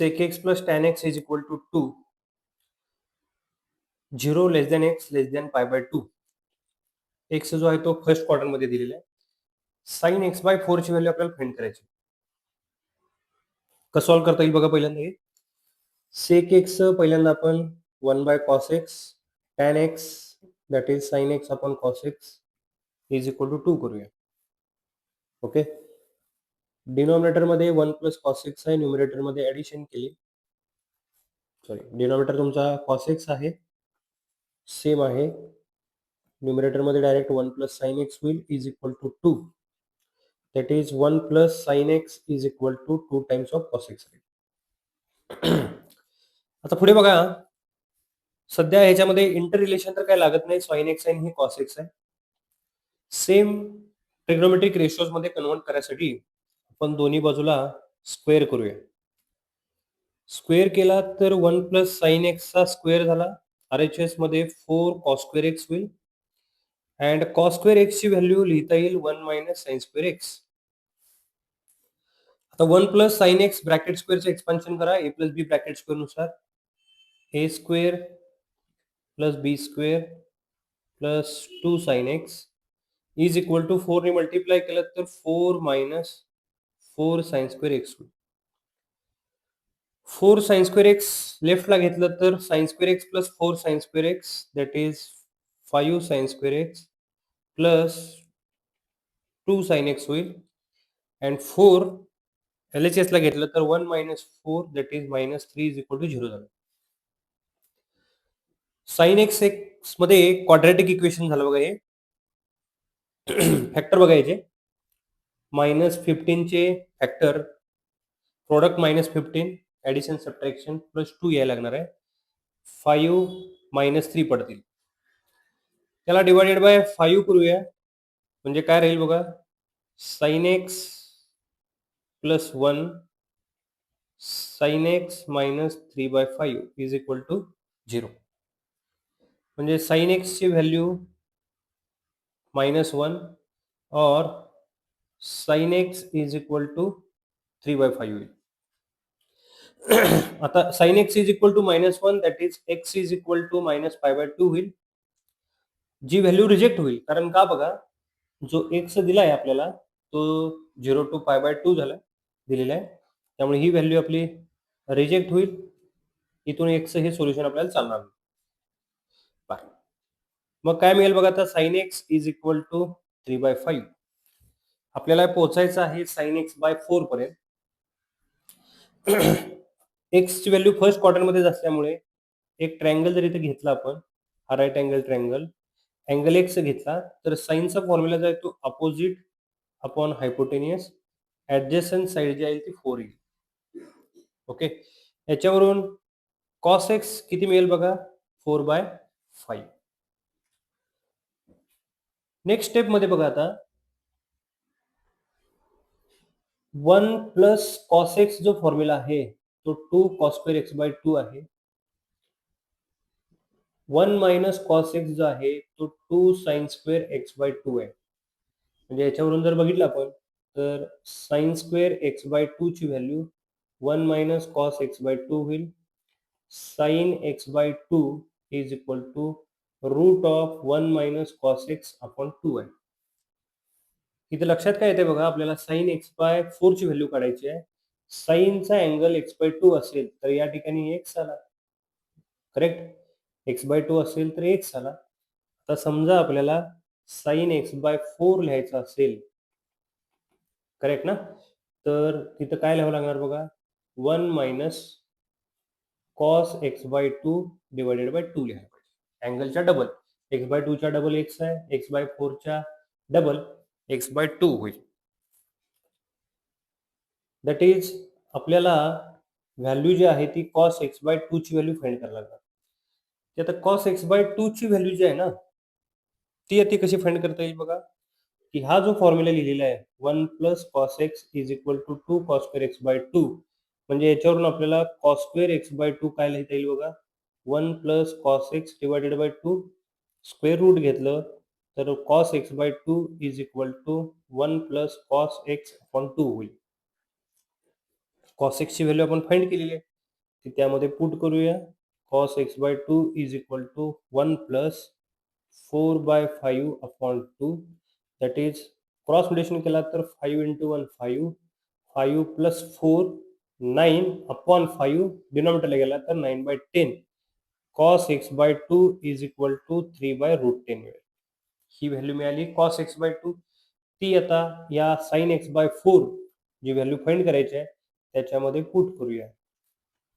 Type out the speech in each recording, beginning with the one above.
sec x plus tan x is equal to 2, 0 less than x less than pi by 2. x जो आहे तो first क्वाड्रंटमध्ये दिलेला आहे. साइन x बाय 4 ची व्हॅल्यू आपल्याला फाइंड करायची. कसं सॉल्व्ह करता येईल बघा पहिल्यांदा हे. sec x पहिल्यांदा आपण 1 by cos x tan x that is sin x upon cos x is equal to 2 करूया. ओके. डिनॉमिनेटर मध्ये 1 प्लस cos x आहे, न्यूमरेटर मध्ये ऍडिशन केली. सॉरी, डिनॉमिनेटर तुमचा cos x आहे, सेम आहे. न्यूमरेटर मध्ये डायरेक्ट 1 प्लस sin x होईल is equal to 2. That is 1 plus sin x is equal to 2 times of cos x. आता पुढे बघा, सध्या ह्याच्यामध्ये इंटर रिलेशन तर काय लागत नाही. sin x आणि हे cos x आहे. सेम ट्रिग्नोमेट्रिक रेशोज मध्ये कन्वर्ट करायसाठी आपण दोन्ही बाजूला स्क्वेअर करूया. स्क्वेअर केला तर 1 प्लस साइन एक्स चा स्क्वेअर झाला. RHS मध्ये 4 cos स्क्वेअर एक्स होईल. अँड cos स्क्वेअर एक्स ची व्हॅल्यू लिहिता येईल 1 मायनस साइन स्क्वेअर एक्स. आता 1 प्लस साइन एक्स ब्रॅकेट स्क्वेअरचे एक्सपान्शन करा a plus b bracket square नुसार. a square plus b square plus 2 sine x is equal to 4 ने multiply केलं तर 4 मायनस 4 साइन स्क्वेअर एक्स होईल. 4 साइन स्क्वेअर एक्स लेफ्टला घेतलं तर sine square x plus 4 sine square x that is 5 sine square x plus 2 sine x होईल. And 4 LHS ला घेतलं तर 1 minus 4 that is minus 3 is equal to 0 झालं. Sine x x मध्ये क्वाड्रॅटिक इक्वेशन झालं बघा हे. फॅक्टर बघायचे. मायनस 15 चे factor, product minus 15, addition subtraction plus 2 यायला लागणार आहे. 5 मायनस 3 पडतील. त्याला डिवायडेड बाय 5 करूया. म्हणजे काय राहील बघा, sine x plus 1 sine x minus 3 by 5 is equal to 0. म्हणजे साइन एक्स ची व्हॅल्यू -1 और sine x is equal to 3 by 5 होईल. आता sine x is equal to -1 that is x is equal to minus 5 by 2 होईल. जी value reject होईल, कारण का बघा, जो एक्स दिलाय आपल्याला तो 0 टू पाय बाय 2 झाला दिलेला आहे. त्यामुळे ही व्हॅल्यू आपली रिजेक्ट होईल. इथून एक्स हे सोल्युशन आपल्याला चालणार नाही. मग काय मिळेल बघा, आता sine x is equal to 3 by 5. आपल्याला पोहोचायचं आहे साइन एक्स बाय 4 पर्यंत. एक्स ची व्हॅल्यू फर्स्ट क्वार्टर मध्ये असल्यामुळे एक ट्रायंगल जर इथे घेतला आपण, हा right angle triangle, angle x घेतला तर साइनचा फॉर्म्युला जो आहे तो opposite upon hypotenuse, adjacent side जी आहे ती 4 येईल. ओके. याच्यावरून कॉस एक्स किती मिळेल बघा, 4 बाय 5. नेक्स्ट स्टेप मध्ये बघा, आता 1 प्लस कॉस एक्स जो फॉर्म्युला आहे तो 2 कॉस स्क्वेअर एक्स बाय 2 आहे. 1 मायनस कॉस एक्स जो आहे तो 2 साइन स्क्वेअर एक्स बाय 2 आहे. म्हणजे याच्यावरून जर बघितलं आपण तर साइन स्क्वेअर एक्स बाय 2 ची value 1 minus cos x by 2 होईल. Sine x by 2 is equal to root of 1 minus cos x upon 2 आहे. इथे लक्षात काय येते बघा, आपल्याला साइन एक्स बाय 4 ची व्हॅल्यू काढायची आहे. साइनचा अँगल एक्स बाय 2 असेल तर या ठिकाणी एक्स आला. करेक्ट. एक्स बाय 2 असेल तर एक्स आला. आता समजा आपल्याला साइन एक्स बाय 4 लिहायचं असेल, करेक्ट ना, तर तिथं काय लिहावं लागणार बघा, 1 minus cos x by 2 divided by 2 लिहायला पाहिजे. अँगलच्या डबल, एक्स बाय 2 च्या डबल एक्स आहे, एक्स बाय 4 च्या डबल एक्स बाय 2 होईल. दॅट इज आपल्याला व्हॅल्यू जी आहे ती कॉस एक्स बाय 2 ची व्हॅल्यू फाइंड करायला लागणार. की आता कॉस एक्स बाय 2 ची व्हॅल्यू जी आहे ना, ती कशी फाइंड करता येईल बघा, की हा जो फॉर्म्युला लिहिलेला आहे 1 plus cos x is equal to 2 cos square x by 2, म्हणजे याच्यावरून आपल्याला कॉस स्क्वेअर एक्स बाय 2 काय लिहिता येईल बघा, 1 plus cos x divided by 2. Square root घेतलं तर cos x by 2 is equal to 1 plus cos x upon 2 होईल. कॉस एक्स ची व्हॅल्यू आपण फाइंड केलेली आहे. ती त्यामध्ये पुट करूया. cos x/2 is equal to 1 plus 4/5 upon 2, that is cross multiplication केला तर 5 इंटू 1 5, 5 प्लस 4 9 अपॉन 5 डिनॉमिनेटरला गेला तर 9/10. cos x/2 is equal to 3/√10 मिळेल. ही व्हॅल्यू मिळाली cos x/2. ती आता या sin x/4 जी व्हॅल्यू फाइंड करायची आहे त्याच्यामध्ये पुट करूया.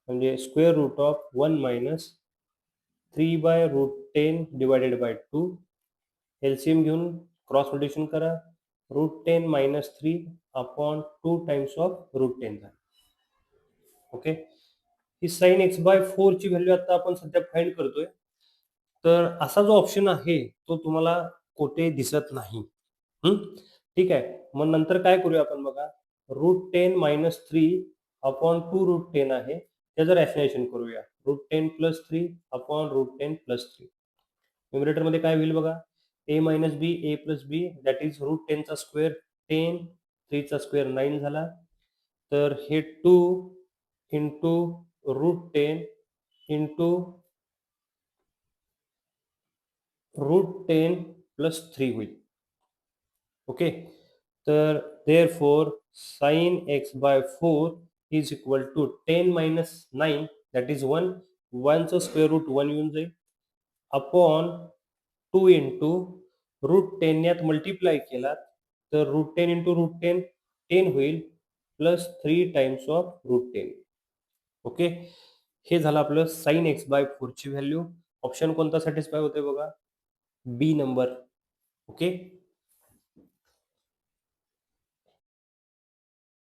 म्हणजे square root of 1 minus 3/√10 divided by 2. LCM घेऊन क्रॉस मल्टिप्लिकेशन करा. √10 मायनस 3 अपॉन 2 टाइम्स ऑफ √10 झालं. ओके. ही sin x/4 ची व्हॅल्यू आता आपण सध्या फाइंड करतोय. तर असा जो ऑप्शन आहे तो तुम्हाला कुठे दिसत नाही. हं? ठीक आहे. मग नंतर काय करूया आपण बघा. √10 मायनस 3 अपॉन 2√10 आहे. त्याचं रॅशनायझेशन करूया. √10 प्लस 3 अपॉन √10 प्लस 3. न्यूमरेटरमध्ये काय होईल बघा. a minus b, a plus b, that is √10 चा स्क्वेअर 10, 3 चा स्क्वेअर 9 झाला. तर हे 2 इंटू √10 इंटू √10 प्लस 3 होईल. ओके. तर therefore sin x/4 is equal to 10 minus 9 that is 1. 1 चं स्क्वेअर रूट 1 येऊन जाईल अपॉन 2 इंटू √10 यात मल्टिप्लाय केला तर √10 इंटू √10 10 होईल प्लस 3 टाइम्स ऑफ √10. ओके. हे झालं आपलं sin x/4 ची व्हॅल्यू. ऑप्शन कोणता सॅटिस्फाय होते बघा. बी नंबर. ओके.